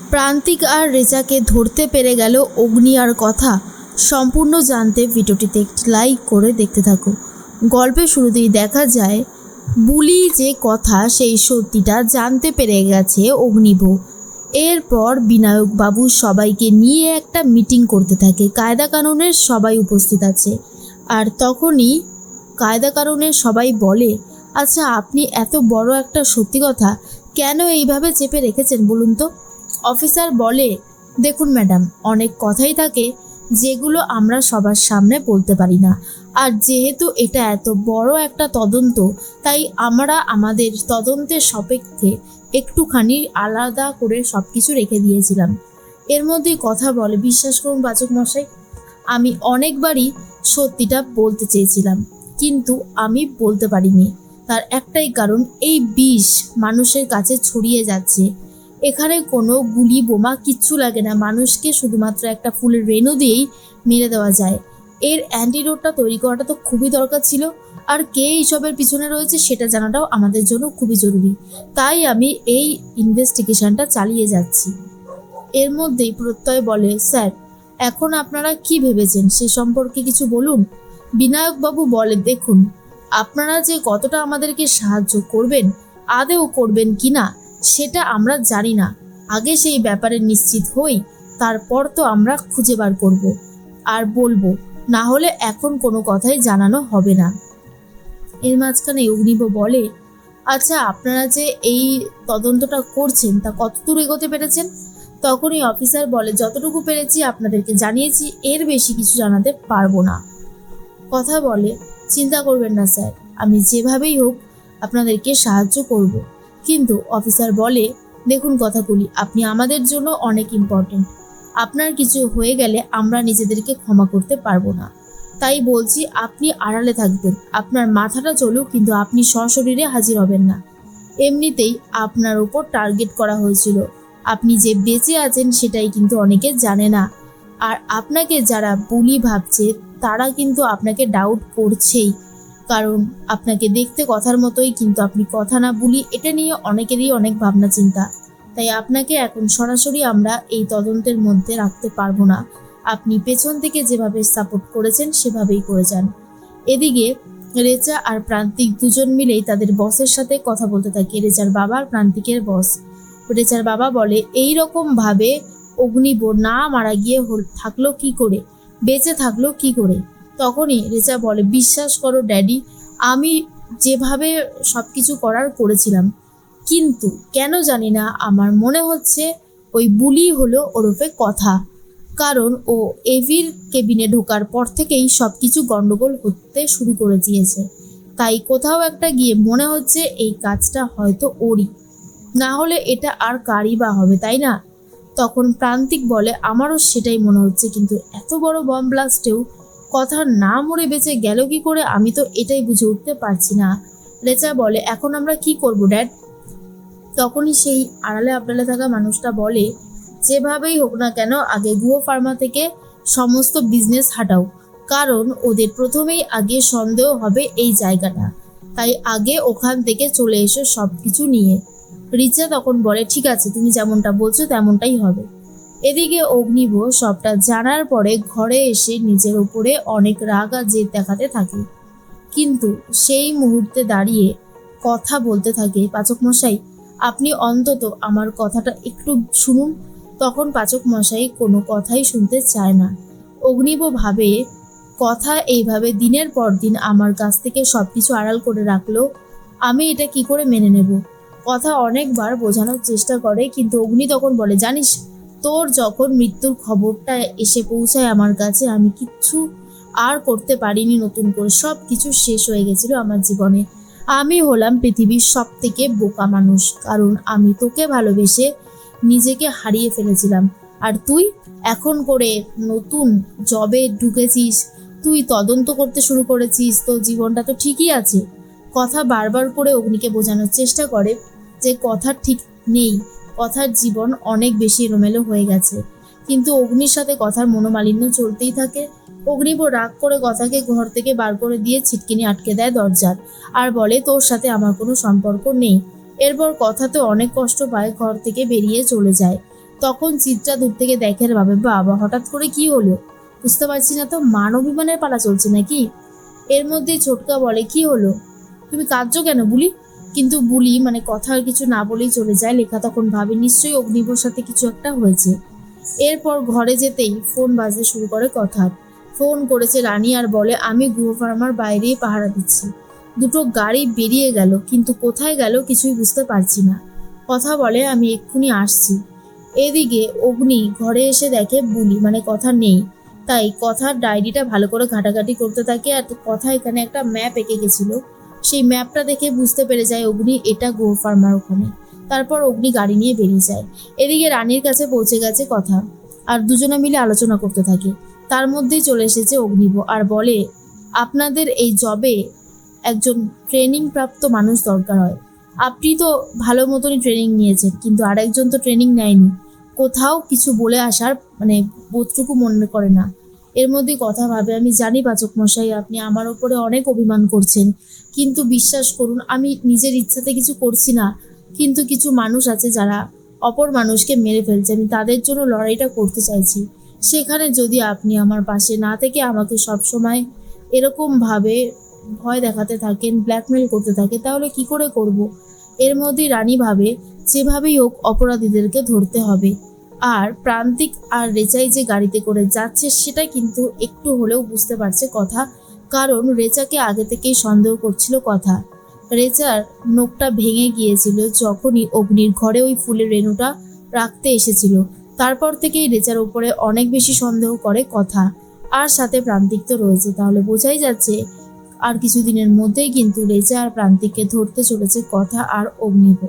প্রান্তিক আর রেচাকে ধরতে পেরে গেল অগ্নি আর কথা। সম্পূর্ণ জানতে ভিডিওটিতে একটি লাইক করে দেখতে থাকো। গল্পের শুরুতেই দেখা যায় বুলি যে কথা সেই সত্যিটা জানতে পেরে গেছে অগ্নিব। এরপর বিনায়ক বাবু সবাইকে নিয়ে একটা মিটিং করতে থাকে। কায়দা কানুনের সবাই উপস্থিত আছে। আর তখনই কায়দা কানুনের সবাই বলে, আচ্ছা আপনি এত বড় একটা সত্যি কথা কেন এইভাবে চেপে রেখেছেন বলুন তো। অফিসার বলে, দেখুন ম্যাডাম, অনেক কথাই থাকে যেগুলো আমরা সবার সামনে বলতে পারি না। আর যেহেতু এটা এত বড় একটা তদন্ত, তাই আমরা আমাদের তদন্তের সাপেক্ষে একটুখানি আলাদা করে সব কিছু রেখে দিয়েছিলাম। এর মধ্যেই কথা বলে, বিশ্বাস করুন পাচক মশাই, আমি অনেকবারই সত্যিটা বলতে চেয়েছিলাম, কিন্তু আমি বলতে পারিনি। তার একটাই কারণ, এই বিষ মানুষের কাছে ছড়িয়ে যাচ্ছে। এখানে কোনো গুলি বোমা কিচ্ছু লাগে না, মানুষকে শুধুমাত্র একটা ফুলের রেণু দিয়েই মেরে দেওয়া যায়। এর অ্যান্টিডোটটা তৈরি করাটা তো খুবই দরকার ছিল, আর কে এইসবের পিছনে রয়েছে সেটা জানাটাও আমাদের জন্য খুবই জরুরি। তাই আমি এই ইনভেস্টিগেশনটা চালিয়ে যাচ্ছি। এর মধ্যেই প্রত্যয় বলে, স্যার এখন আপনারা কি ভেবেছেন সে সম্পর্কে কিছু বলুন। বিনায়কবাবু বলে, দেখুন আপনারা যে কতটা আমাদেরকে সাহায্য করবেন, আদেও করবেন কি না সেটা আমরা জানি না। আগে সেই ব্যাপারে নিশ্চিত হই, তারপর তো আমরা খুঁজে বার করব আর বলবো, না হলে এখন কোনো কথাই জানানো হবে না। এর মাঝখানে অগ্নিব বলে, আচ্ছা আপনারা যে এই তদন্তটা করছেন তা কতদূর এগোতে পেরেছেন। তখনই অফিসার বলে, যতটুকু পেরেছি আপনাদেরকে জানিয়েছি, এর বেশি কিছু জানাতে পারবো না। কথা বলে, চিন্তা করবেন না স্যার, আমি যেভাবেই হোক আপনাদেরকে সাহায্য করব। কিন্তু অফিসার বলে, দেখুন কথাগুলি, আপনি আমাদের জন্য অনেক ইম্পর্টেন্ট। আপনার কিছু হয়ে গেলে আমরা নিজেদেরকে ক্ষমা করতে পারবো না। তাই বলছি আপনি আড়ালে থাকবেন, আপনার মাথাটা চলুক, কিন্তু আপনি সশরীরে হাজির হবেন না। এমনিতেই আপনার উপর টার্গেট করা হয়েছিল। আপনি যে বেঁচে আছেন সেটাই কিন্তু অনেকে জানে না। আর আপনাকে যারা বুলি ভাবছে তারা কিন্তু আপনাকে ডাউট করছেই, কারণ আপনাকে দেখতে কথার মতোই, কিন্তু আপনি কথা না বুলি, এটা নিয়ে অনেকেরই অনেক ভাবনা চিন্তা। তাই আপনাকে এখন সরাসরি আমরা এই তদন্তের মধ্যে রাখতে পারবো না। আপনি পেছন থেকে যেভাবে সাপোর্ট করেছেন সেভাবেই করে যান। এদিকে রেচা আর প্রান্তিক দুজন মিলেই তাদের বসের সাথে কথা বলতে থাকে। রেচার বাবা আর প্রান্তিকের বস। রেচার বাবা বলে, এই রকম ভাবে অগ্নিব না মারা গিয়ে থাকলো কি করে, বেঁচে থাকলো কি করে। তখনই রেচা বলে, বিশ্বাস করো ড্যাডি, আমি যেভাবে সব কিছু করার করেছিলাম, কিন্তু কেন জানি না আমার মনে হচ্ছে ওই বুলি হলো ওরফে কথা। কারণ ও এভির কেবিনে ঢোকার পর থেকেই সব কিছু গন্ডগোল হতে শুরু করে দিয়েছে। তাই কোথাও একটা গিয়ে মনে হচ্ছে এই কাজটা হয়তো ওরই, না হলে এটা আর কারই বা হবে, তাই না। তখন প্রান্তিক বলে, আমারও সেটাই মনে হচ্ছে, কিন্তু এত বড় বম ব্লাস্টেও কথা না মরে বেঁচে গেল কি করে, আমি তো এটাই বুঝে উঠতে পারছি না। রেচা বলে, এখন আমরা কি করব ড্যাড। তখনই সেই আড়ালে আবডালে থাকা মানুষটা বলে, যেভাবেই হোক না কেন আগে গুহ ফার্মা থেকে সমস্ত বিজনেস হাটাও, কারণ ওদের প্রথমেই আগে সন্দেহ হবে এই জায়গাটা। তাই আগে ওখান থেকে চলে এসো সব কিছু নিয়ে। রিচা তখন বলে, ঠিক আছে, তুমি যেমনটা বলছো তেমনটাই হবে। এদিকে অগ্নিব সবটা জানার পরে ঘরে এসে নিজের উপরে অনেক রাগ আর জেদ দেখাতে থাকে, কিন্তু সেই মুহূর্তে দাঁড়িয়ে কথা বলতে থাকে, পাচক মশাই আপনি অন্তত আমার কথাটা একটু শুনুন। তখন পাচক মশাই কোনো কথাই শুনতে চায় না। অগ্নিব ভাবে, কথা এইভাবে দিনের পর দিন আমার কাছ থেকে সব কিছু আড়াল করে রাখলো, আমি এটা কি করে মেনে নেব। কথা অনেকবার বোঝানোর চেষ্টা করে, কিন্তু অগ্নি তখন বলে, জানিস তোর যখন মৃত্যুর খবরটা এসে পৌঁছায় আমার কাছে, আমি কিচ্ছু আর করতে পারিনি, নতুন করে সব কিছু শেষ হয়ে গেছিল আমার জীবনে। আমি হলাম পৃথিবীর সব থেকে বোকা মানুষ, কারণ আমি তোকে ভালোবেসে নিজেকে হারিয়ে ফেলেছিলাম। আর তুই এখন করে নতুন জবে ঢুকেছিস, তুই তদন্ত করতে শুরু করেছিস, তো জীবনটা তো ঠিকই আছে। কথা বারবার করে অগ্নিকে বোঝানোর চেষ্টা করে যে কথা ঠিক নেই, কথার জীবন অনেক বেশি এলোমেলো হয়ে গেছে। কিন্তু অগ্নির সাথে কথার মনোমালিন্য চলতেই থাকে। অগ্নিব রাগ করে কথাকে ঘর থেকে বার করে দিয়ে ছিটকিনি আটকে দেয় দরজার, আর বলে, তোর সাথে আমার কোনো সম্পর্ক নেই। এরপর কথা তো অনেক কষ্ট পায়, ঘর থেকে বেরিয়ে চলে যায়। তখন চিত্রা দূর থেকে দেখে আর ভাবে, বাবা হঠাৎ করে কি হলো, বুঝতে পারছি না তো, মান অভিমানের পালা চলছে নাকি। এর মধ্যেই ছোটকা বলে, কি হলো, তুমি কাঁদছো কেন বুলি? কিন্তু বুলি কথা আর কিছু না বলেই চলে যায়। লেখা তখন ভাবে নিশ্চয়ই অগ্নিবর সাথে কিছু একটা হয়েছে। এরপর ঘরে যেতেই ফোন বাজতে শুরু করে কথা। ফোন করেছে রানী আর বলে, আমি গুহ ফার্মার বাইরেই পাহারা দিচ্ছি। দুটো গাড়ি বেরিয়ে গেল, কিন্তু কোথায় গেল কিছুই বুঝতে পারছি না। কথা বলে, আমি এক্ষুনি আসছি। এদিকে অগ্নি ঘরে এসে দেখে বুলি কথা নেই। তাই কথার ডায়েরিটা ভালো করে ঘাটাঘাটি করতে থাকে। আর কথা এখানে একটা ম্যাপ এঁকে গেছিল, সেই ম্যাপটা দেখে বুঝতে পেরে যায় অগ্নি এটা গুহ ফার্মার ওখানে। তারপর অগ্নি গাড়ি নিয়ে বেরিয়ে যায়। এদিকে রানীর কাছে পৌঁছে গেছে কথা, আর দুজনে মিলে আলোচনা করতে থাকে। তার মধ্যেই চলে এসেছে অগ্নিব আর বলে, আপনাদের এই জবে একজন ট্রেনিং প্রাপ্ত মানুষ দরকার হয়। আপনি তো ভালো মতনই ট্রেনিং নিয়েছেন, কিন্তু আরেকজন তো ট্রেনিং নেয়নি, কোথাও কিছু বলে আসার বোধটুকু মনে করে না। এর মধ্যে কথা ভাবে, আমি জানি পাচক মশাই আপনি আমার ওপরে অনেক অভিমান করছেন, কিন্তু বিশ্বাস করুন আমি নিজের ইচ্ছাতে কিছু করছি না। কিন্তু কিছু মানুষ আছে যারা অপর মানুষকে মেরে ফেলছে, আমি তাদের জন্য লড়াইটা করতে চাইছি। সেখানে যদি আপনি আমার পাশে না থেকে আমাকে সবসময় এরকমভাবে ভয় দেখাতে থাকেন, ব্ল্যাকমেল করতে থাকে, তাহলে কি করে করব। এর মধ্যে রানী ভাবে যেভাবেই হোক অপরাধীদেরকে ধরতে হবে। আর প্রান্তিক আর রেচাই যে গাড়িতে করে যাচ্ছে সেটা কিন্তু একটু হলেও বুঝতে পারছে কথা, কারণ রেচাকে আগে থেকেই সন্দেহ করছিল কথা। রেচার নোকটা ভেঙে গিয়েছিল যখনই অগ্নির ঘরে ওই ফুলের রেণুটা রাখতে এসেছিল। তারপর থেকেই রেচার উপরে অনেক বেশি সন্দেহ করে কথা। আর সাথে প্রান্তিক তো রয়েছে, তাহলে বোঝাই যাচ্ছে আর কিছুদিনের মধ্যেই কিন্তু রেচা আর প্রান্তিককে ধরতে চলেছে কথা আর অগ্নিব।